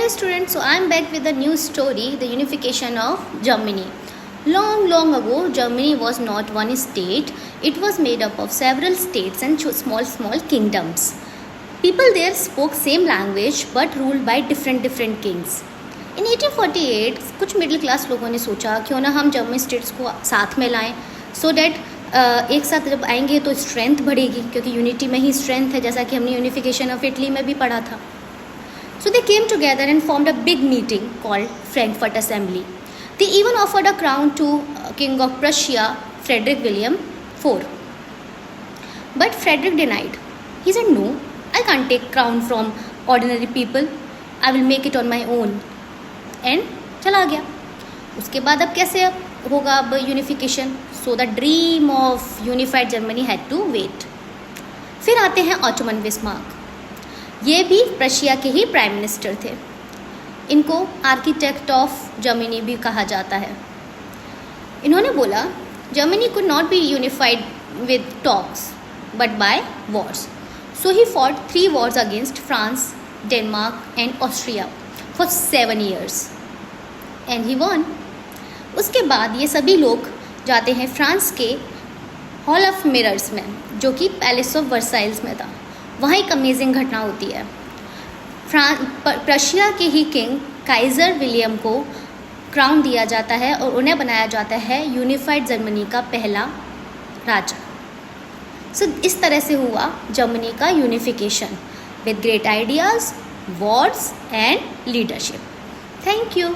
Hello students, so I am back with a new story, the unification of Germany. Long ago, Germany was not one state. It was made up of several states and small kingdoms. People there spoke same language but ruled by different kings. In 1848, कुछ middle class लोगों ने सोचा क्यों ना हम German states को साथ में लाएं सो डैट एक साथ जब आएंगे तो स्ट्रेंथ बढ़ेगी, क्योंकि यूनिटी में ही स्ट्रेंथ है, जैसा कि हमने यूनिफिकेशन ऑफ इटली में भी पढ़ा था. So they came together and formed a big meeting called Frankfurt Assembly. They even offered a crown to King of Prussia, Frederick William IV. But Frederick denied. He said, "No, I can't take crown from ordinary people. I will make it on my own." And चला गया. उसके बाद अब कैसे होगा अब unification? So the dream of unified Germany had to wait. फिर आते हैं ऑटोमन बिस्मार्क. ये भी प्रशिया के ही प्राइम मिनिस्टर थे. इनको आर्किटेक्ट ऑफ जर्मनी भी कहा जाता है. इन्होंने बोला Germany could not be unified with talks but by wars. So he fought 3 wars against France, Denmark and Austria for 7 years and he won. उसके बाद ये सभी लोग जाते हैं फ्रांस के हॉल ऑफ मिरर्स में, जो कि पैलेस ऑफ वर्साइल्स में था. वहाँ एक अमेजिंग घटना होती है. प्रशिया के ही किंग काइज़र विलियम को क्राउन दिया जाता है और उन्हें बनाया जाता है यूनिफाइड जर्मनी का पहला राजा. सो इस तरह से हुआ जर्मनी का unification with great ideas, Wars and leadership. Thank you.